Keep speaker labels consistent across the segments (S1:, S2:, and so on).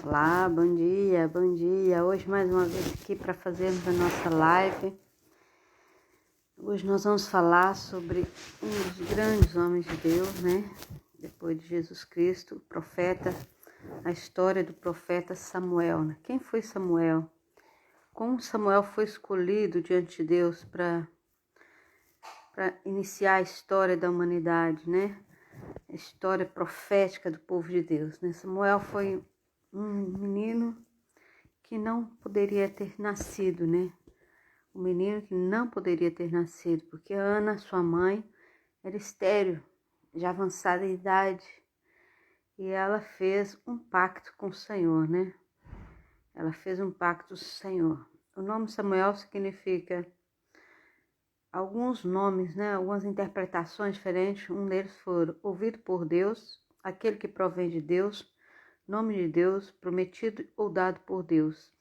S1: Olá, bom dia, bom dia. Hoje mais uma vez aqui para fazermos a nossa live. Hoje nós vamos falar sobre um dos grandes homens de Deus, né? Depois de Jesus Cristo, o profeta, a história do profeta Samuel, né? Quem foi Samuel? Como Samuel foi escolhido diante de Deus para iniciar a história da humanidade, né? A história profética do povo de Deus, né? Samuel foi um menino que não poderia ter nascido, né? Um menino que não poderia ter nascido, porque Ana, sua mãe, era estéril, já avançada em idade, e ela fez um pacto com o Senhor, né? Ela fez um pacto com o Senhor. O nome Samuel significa alguns nomes, né? Algumas interpretações diferentes. Um deles foi ouvido por Deus, aquele que provém de Deus, nome de Deus, prometido ou dado por Deus.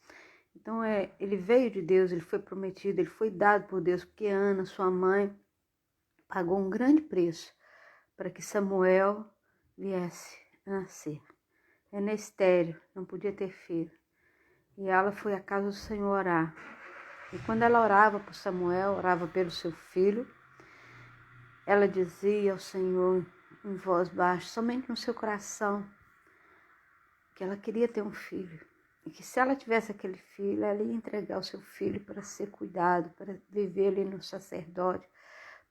S1: Então, ele veio de Deus, ele foi prometido, ele foi dado por Deus, porque Ana, sua mãe, pagou um grande preço para que Samuel viesse a nascer. Era estéril, não podia ter filho. E ela foi à casa do Senhor orar. E quando ela orava por Samuel, orava pelo seu filho, ela dizia ao Senhor em voz baixa, somente no seu coração, que ela queria ter um filho. E que se ela tivesse aquele filho, ela ia entregar o seu filho para ser cuidado, para viver ali no sacerdote,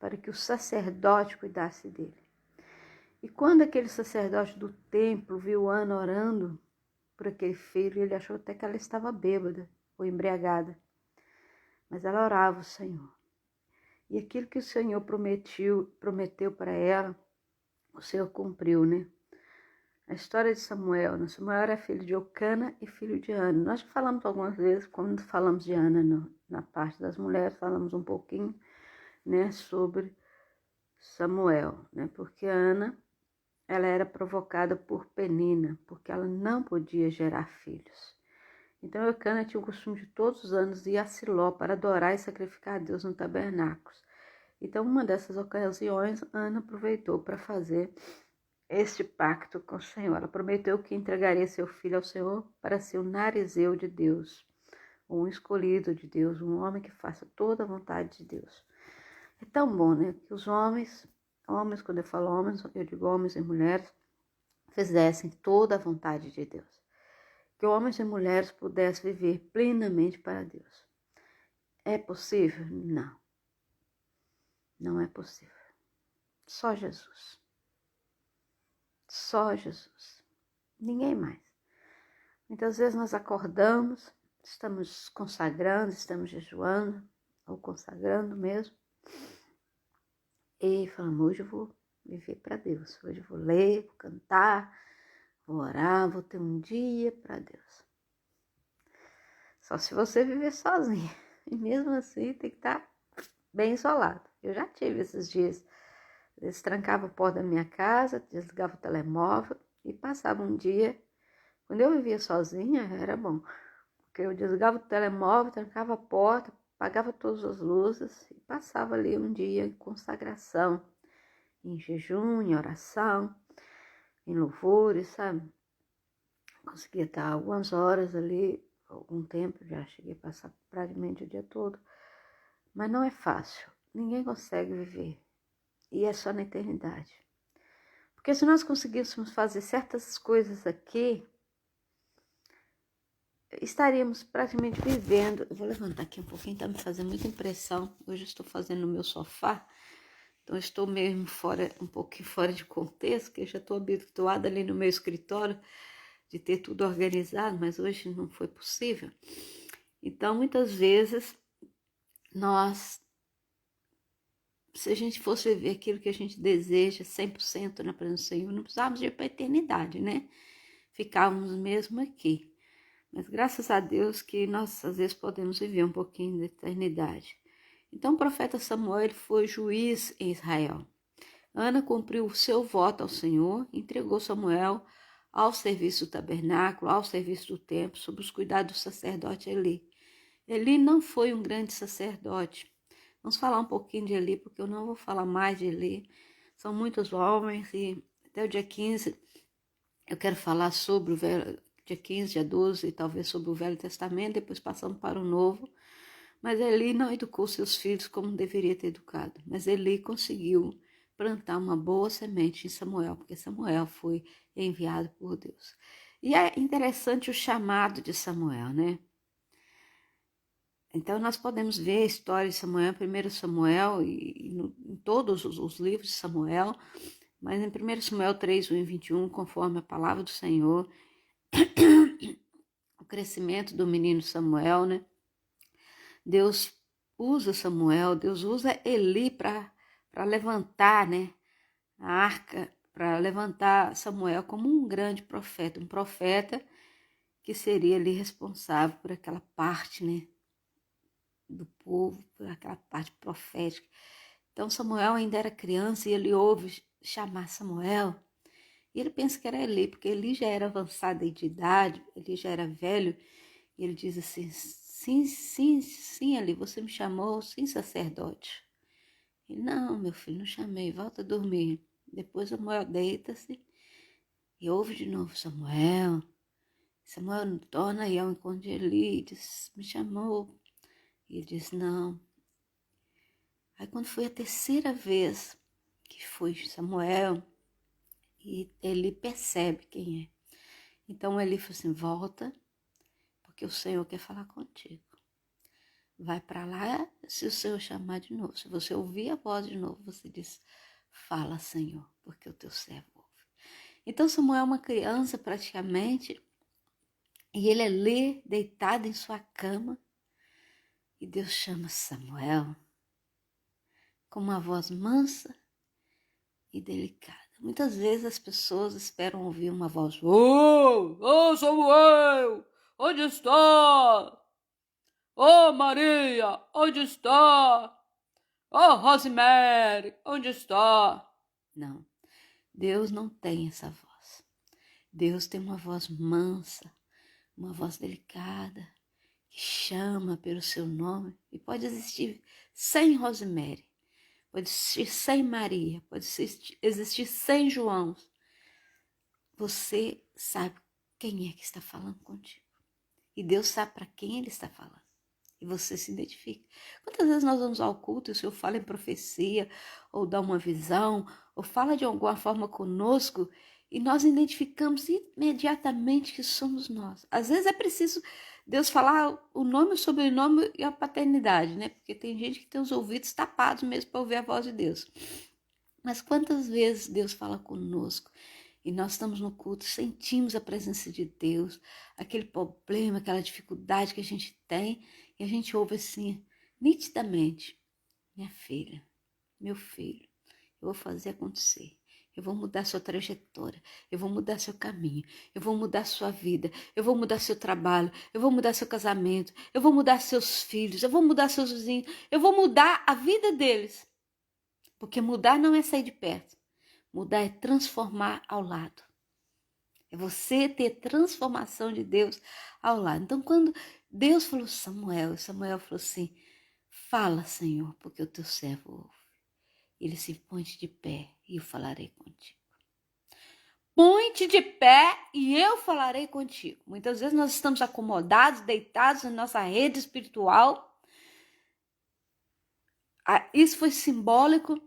S1: para que o sacerdote cuidasse dele. E quando aquele sacerdote do templo viu Ana orando por aquele filho, ele achou até que ela estava bêbada ou embriagada. Mas ela orava ao Senhor. E aquilo que o Senhor prometeu para ela, o Senhor cumpriu, né? A história de Samuel, né? Samuel era filho de Eucana e filho de Ana. Nós já falamos algumas vezes, quando falamos de Ana na parte das mulheres, falamos um pouquinho, né, sobre Samuel, né? Porque Ana, ela era provocada por Penina, porque ela não podia gerar filhos. Então Eucana tinha o costume de todos os anos ir a Siló para adorar e sacrificar a Deus no tabernáculo. Então, uma dessas ocasiões, Ana aproveitou para fazer este pacto com o Senhor. Ela prometeu que entregaria seu filho ao Senhor para ser o narizeu de Deus, um escolhido de Deus, um homem que faça toda a vontade de Deus. É tão bom, né? Que os homens, quando eu falo homens, eu digo homens e mulheres, fizessem toda a vontade de Deus. Que homens e mulheres pudessem viver plenamente para Deus. É possível? Não. Não é possível. Só Jesus. Só Jesus. Ninguém mais. Muitas vezes nós acordamos, estamos consagrando, estamos jejuando, ou consagrando mesmo, e falamos, hoje eu vou viver para Deus, hoje eu vou ler, vou cantar, vou orar, vou ter um dia para Deus. Só se você viver sozinho, e mesmo assim tem que estar bem isolado. Eu já tive esses dias, eles trancavam a porta da minha casa, desligavam o telemóvel e passava um dia. Quando eu vivia sozinha, era bom, porque eu desligava o telemóvel, trancava a porta, apagava todas as luzes e passava ali um dia em consagração, em jejum, em oração, em louvores, sabe? Conseguia estar algumas horas ali, algum tempo, já cheguei a passar praticamente o dia todo, mas não é fácil, ninguém consegue viver, e é só na eternidade. Porque se nós conseguíssemos fazer certas coisas aqui, estaríamos praticamente vivendo. Eu vou levantar aqui um pouquinho, tá me fazendo muita impressão. Hoje eu estou fazendo no meu sofá, então eu estou mesmo um pouquinho fora de contexto, porque eu já estou habituada ali no meu escritório de ter tudo organizado, mas hoje não foi possível. Então, muitas vezes, se a gente fosse viver aquilo que a gente deseja 100% na presença do Senhor, não precisávamos ir para a eternidade, né? Ficávamos mesmo aqui. Mas graças a Deus que nós às vezes podemos viver um pouquinho da eternidade. Então o profeta Samuel ele foi juiz em Israel. Ana cumpriu o seu voto ao Senhor, entregou Samuel ao serviço do tabernáculo, ao serviço do templo, sob os cuidados do sacerdote Eli. Eli não foi um grande sacerdote. Vamos falar um pouquinho de Eli, porque eu não vou falar mais de Eli. São muitos homens e até o dia 15 eu quero falar sobre dia 15, dia 12, e talvez sobre o Velho Testamento, depois passando para o Novo. Mas Eli não educou seus filhos como deveria ter educado. Mas Eli conseguiu plantar uma boa semente em Samuel, porque Samuel foi enviado por Deus. E é interessante o chamado de Samuel, né? Então nós podemos ver a história de Samuel, 1 Samuel em todos os livros de Samuel, mas em 1 Samuel 3, 1 e 21, conforme a palavra do Senhor, o crescimento do menino Samuel, né? Deus usa Samuel, Deus usa Eli para levantar, né, a arca, para levantar Samuel como um grande profeta, um profeta que seria ali responsável por aquela parte, né, do povo, por aquela parte profética. Então Samuel ainda era criança e ele ouve chamar Samuel. E ele pensa que era Eli, porque Eli já era avançado de idade, ele já era velho. E ele diz assim, sim, Eli, você me chamou, sim, sacerdote. Ele, não, meu filho, não chamei, volta a dormir. Depois Samuel deita-se e ouve de novo Samuel. Samuel torna aí ao encontro de Eli e diz, me chamou. E ele diz, não. Aí quando foi a terceira vez que foi Samuel, e ele percebe quem é. Então ele falou assim, volta, porque o Senhor quer falar contigo. Vai para lá, se o Senhor chamar de novo. Se você ouvir a voz de novo, você diz, fala, Senhor, porque o teu servo ouve. Então Samuel é uma criança praticamente, e ele é ali, deitado em sua cama, e Deus chama Samuel com uma voz mansa e delicada. Muitas vezes as pessoas esperam ouvir uma voz, ô Samuel, onde está? Ô Maria, onde está? Ô Rosemary, onde está? Não, Deus não tem essa voz. Deus tem uma voz mansa, uma voz delicada, que chama pelo seu nome. E pode existir sem Rosemary, pode existir sem Maria, pode existir sem João. Você sabe quem é que está falando contigo. E Deus sabe para quem ele está falando. E você se identifica. Quantas vezes nós vamos ao culto e o Senhor fala em profecia, ou dá uma visão, ou fala de alguma forma conosco, e nós identificamos imediatamente que somos nós. Às vezes é preciso Deus falar o nome, o sobrenome e a paternidade, né? Porque tem gente que tem os ouvidos tapados mesmo para ouvir a voz de Deus. Mas quantas vezes Deus fala conosco e nós estamos no culto, sentimos a presença de Deus, aquele problema, aquela dificuldade que a gente tem, e a gente ouve assim, nitidamente, minha filha, meu filho, eu vou fazer acontecer. Eu vou mudar sua trajetória, eu vou mudar seu caminho, eu vou mudar sua vida, eu vou mudar seu trabalho, eu vou mudar seu casamento, eu vou mudar seus filhos, eu vou mudar seus vizinhos, eu vou mudar a vida deles. Porque mudar não é sair de perto, mudar é transformar ao lado. É você ter transformação de Deus ao lado. Então quando Deus falou Samuel falou assim, fala Senhor, porque o teu servo ouve. Ele se põe de pé e eu falarei contigo. Põe-te de pé e eu falarei contigo. Muitas vezes nós estamos acomodados, deitados na nossa rede espiritual. Isso foi simbólico,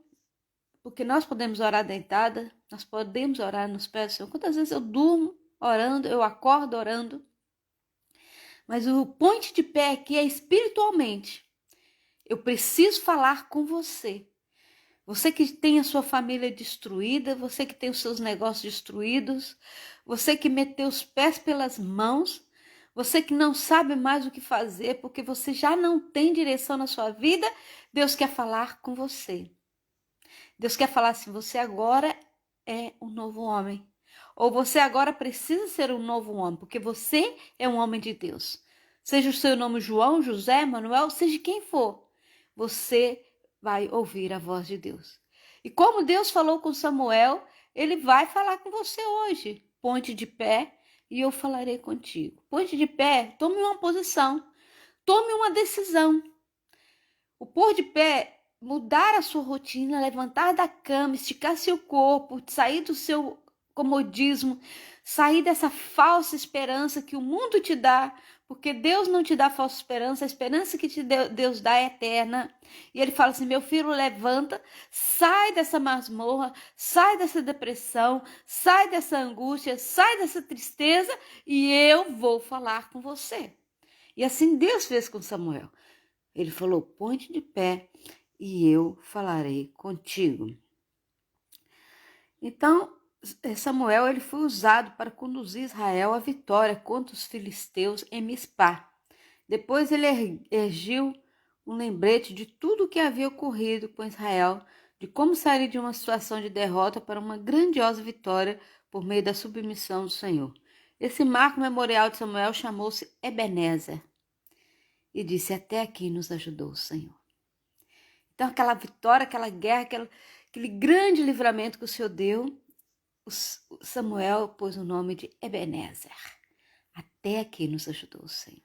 S1: porque nós podemos orar deitada, nós podemos orar nos pés do Senhor. Quantas vezes eu durmo orando, eu acordo orando. Mas o ponto de pé aqui é espiritualmente. Eu preciso falar com você. Você que tem a sua família destruída, você que tem os seus negócios destruídos, você que meteu os pés pelas mãos, você que não sabe mais o que fazer porque você já não tem direção na sua vida, Deus quer falar com você. Deus quer falar assim, você agora é um novo homem. Ou você agora precisa ser um novo homem, porque você é um homem de Deus. Seja o seu nome João, José, Manuel, seja quem for, você vai ouvir a voz de Deus. E como Deus falou com Samuel, ele vai falar com você hoje. Ponte de pé e eu falarei contigo. Ponte de pé, tome uma posição, tome uma decisão. O pôr de pé, mudar a sua rotina, levantar da cama, esticar seu corpo, sair do seu comodismo, sair dessa falsa esperança que o mundo te dá, porque Deus não te dá falsa esperança, a esperança que Deus dá é eterna. E ele fala assim: meu filho, levanta, sai dessa masmorra, sai dessa depressão, sai dessa angústia, sai dessa tristeza e eu vou falar com você. E assim Deus fez com Samuel. Ele falou: põe-te de pé e eu falarei contigo. Então, Samuel ele foi usado para conduzir Israel à vitória contra os filisteus em Mispá. Depois ele ergiu um lembrete de tudo o que havia ocorrido com Israel, de como sair de uma situação de derrota para uma grandiosa vitória por meio da submissão do Senhor. Esse marco memorial de Samuel chamou-se Ebenezer e disse: até aqui nos ajudou o Senhor. Então aquela vitória, aquela guerra, aquele grande livramento que o Senhor deu, Samuel pôs o nome de Ebenezer. Até aqui nos ajudou o Senhor.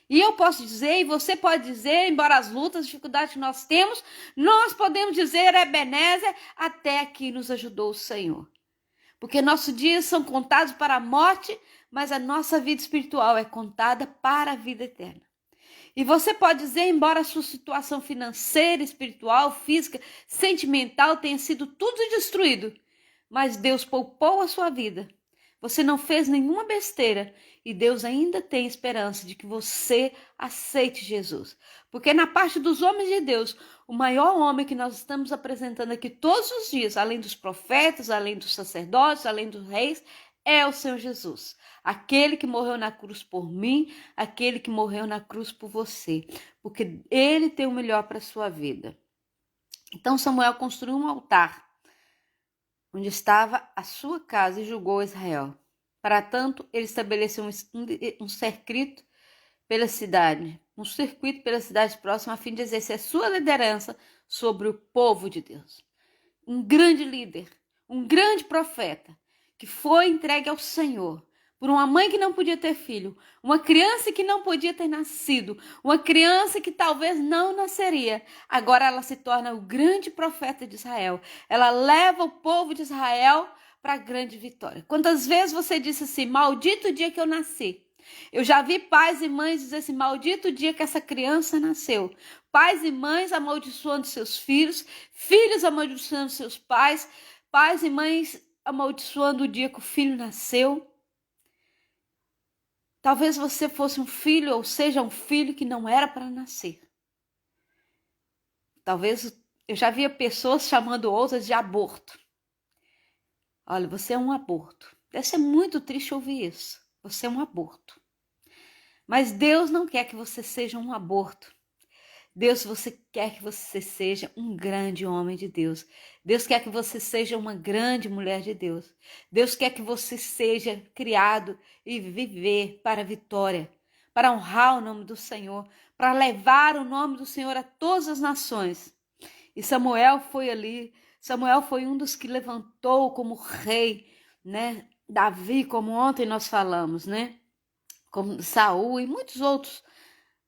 S1: E eu posso dizer, e você pode dizer, embora as lutas, as dificuldades que nós temos, nós podemos dizer, Ebenezer, até aqui nos ajudou o Senhor. Porque nossos dias são contados para a morte, mas a nossa vida espiritual é contada para a vida eterna. E você pode dizer, embora a sua situação financeira, espiritual, física, sentimental tenha sido tudo destruído, mas Deus poupou a sua vida. Você não fez nenhuma besteira e Deus ainda tem esperança de que você aceite Jesus. Porque na parte dos homens de Deus, o maior homem que nós estamos apresentando aqui todos os dias, além dos profetas, além dos sacerdotes, além dos reis, é o Senhor Jesus. Aquele que morreu na cruz por mim, aquele que morreu na cruz por você. Porque ele tem o melhor para a sua vida. Então Samuel construiu um altar onde estava a sua casa e julgou Israel. Para tanto, ele estabeleceu um circuito pela cidade próxima, a fim de exercer sua liderança sobre o povo de Deus. Um grande líder, um grande profeta, que foi entregue ao Senhor por uma mãe que não podia ter filho, uma criança que não podia ter nascido, uma criança que talvez não nasceria. Agora ela se torna o grande profeta de Israel. Ela leva o povo de Israel para a grande vitória. Quantas vezes você disse assim: maldito o dia que eu nasci? Eu já vi pais e mães dizer assim: maldito o dia que essa criança nasceu. Pais e mães amaldiçoando seus filhos, filhos amaldiçoando seus pais, pais e mães amaldiçoando o dia que o filho nasceu. Talvez você fosse um filho, ou seja, um filho que não era para nascer. Talvez eu já via pessoas chamando outras de aborto. Olha, você é um aborto. Deve ser muito triste ouvir isso. Você é um aborto. Mas Deus não quer que você seja um aborto. Deus quer que você seja um grande homem de Deus. Deus quer que você seja uma grande mulher de Deus. Deus quer que você seja criado e viver para a vitória, para honrar o nome do Senhor, para levar o nome do Senhor a todas as nações. E Samuel foi um dos que levantou como rei, né? Davi, como ontem nós falamos, né? Como Saul e muitos outros,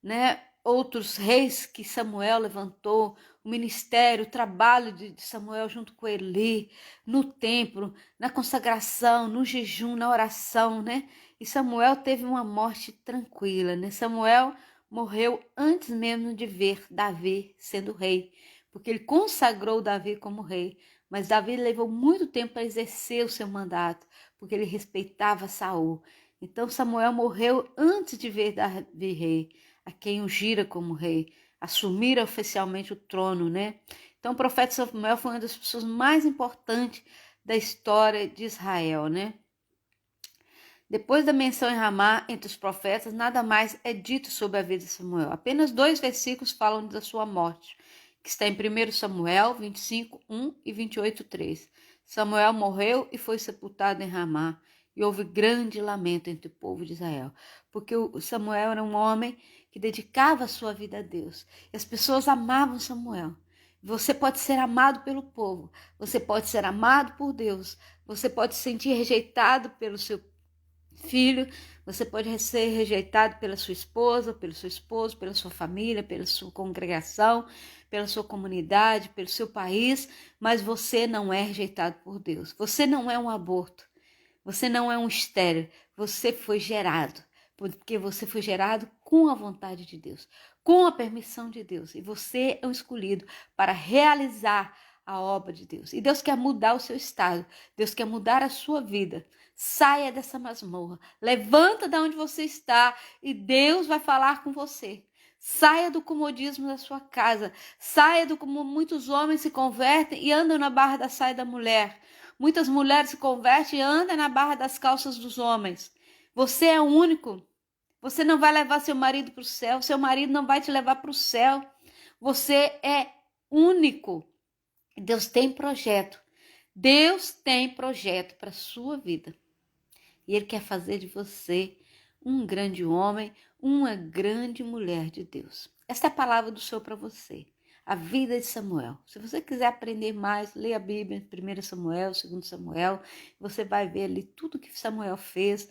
S1: né? Outros reis que Samuel levantou, o ministério, o trabalho de Samuel junto com Eli, no templo, na consagração, no jejum, na oração, né? E Samuel teve uma morte tranquila, né? Samuel morreu antes mesmo de ver Davi sendo rei, porque ele consagrou Davi como rei. Mas Davi levou muito tempo para exercer o seu mandato, porque ele respeitava Saul. Então Samuel morreu antes de ver Davi rei, a quem ungira como rei, assumir oficialmente o trono, né? Então o profeta Samuel foi uma das pessoas mais importantes da história de Israel, né? Depois da menção em Ramá entre os profetas, nada mais é dito sobre a vida de Samuel. Apenas 2 versículos falam da sua morte, que está em 1 Samuel 25, 1 e 28, 3. Samuel morreu e foi sepultado em Ramá, e houve grande lamento entre o povo de Israel, porque o Samuel era um homem que dedicava a sua vida a Deus. E as pessoas amavam Samuel. Você pode ser amado pelo povo, você pode ser amado por Deus, você pode se sentir rejeitado pelo seu Filho, você pode ser rejeitado pela sua esposa, pelo seu esposo, pela sua família, pela sua congregação, pela sua comunidade, pelo seu país, mas você não é rejeitado por Deus. Você não é um aborto. Você não é um estéril. Você foi gerado, porque você foi gerado com a vontade de Deus, com a permissão de Deus. E você é um escolhido para realizar a obra de Deus. E Deus quer mudar o seu estado. Deus quer mudar a sua vida. Saia dessa masmorra. Levanta de onde você está e Deus vai falar com você. Saia do comodismo da sua casa. Saia do como muitos homens se convertem e andam na barra da saia da mulher. Muitas mulheres se convertem e andam na barra das calças dos homens. Você é único. Você não vai levar seu marido para o céu. Seu marido não vai te levar para o céu. Você é único. Deus tem projeto. Deus tem projeto para a sua vida. E Ele quer fazer de você um grande homem, uma grande mulher de Deus. Esta é a palavra do Senhor para você. A vida de Samuel. Se você quiser aprender mais, leia a Bíblia, 1 Samuel, 2 Samuel. Você vai ver ali tudo que Samuel fez,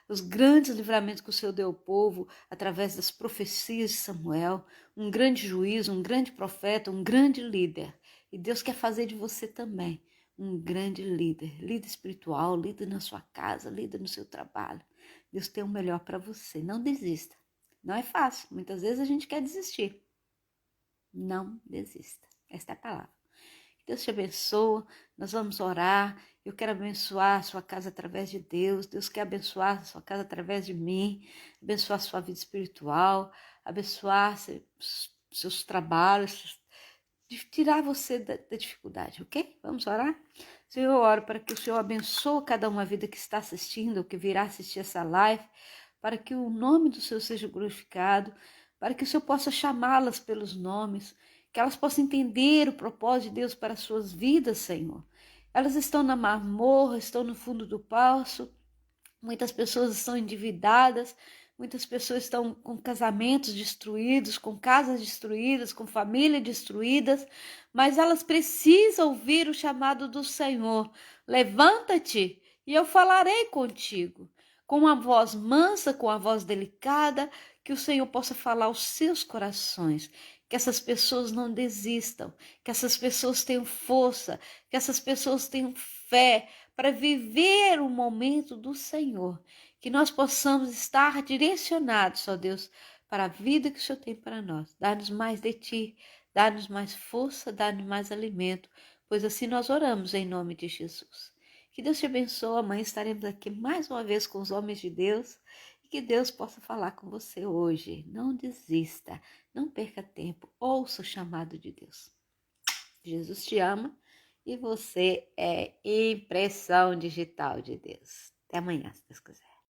S1: os grandes livramentos que o Senhor deu ao povo através das profecias de Samuel. Um grande juiz, um grande profeta, um grande líder. E Deus quer fazer de você também um grande líder, líder espiritual, líder na sua casa, líder no seu trabalho. Deus tem o melhor para você. Não desista. Não é fácil. Muitas vezes a gente quer desistir. Não desista. Esta é a palavra. Deus te abençoe. Nós vamos orar. Eu quero abençoar a sua casa através de Deus. Deus quer abençoar a sua casa através de mim. Abençoar a sua vida espiritual. Abençoar seus trabalhos. Tirar você da dificuldade, ok? Vamos orar? Senhor, eu oro para que o Senhor abençoe cada uma vida que está assistindo, ou que virá assistir essa live, para que o nome do Senhor seja glorificado, para que o Senhor possa chamá-las pelos nomes, que elas possam entender o propósito de Deus para as suas vidas, Senhor. Elas estão na masmorra, estão no fundo do poço, muitas pessoas estão endividadas, muitas pessoas estão com casamentos destruídos, com casas destruídas, com família destruídas, mas elas precisam ouvir o chamado do Senhor. Levanta-te e eu falarei contigo. Com uma voz mansa, com a voz delicada, que o Senhor possa falar aos seus corações. Que essas pessoas não desistam, que essas pessoas tenham força, que essas pessoas tenham fé para viver o momento do Senhor. Que nós possamos estar direcionados, ó Deus, para a vida que o Senhor tem para nós. Dá-nos mais de Ti, dá-nos mais força, dá-nos mais alimento, pois assim nós oramos em nome de Jesus. Que Deus te abençoe. Amanhã estaremos aqui mais uma vez com os homens de Deus e que Deus possa falar com você hoje. Não desista, não perca tempo, ouça o chamado de Deus. Jesus te ama e você é impressão digital de Deus. Até amanhã, se Deus quiser.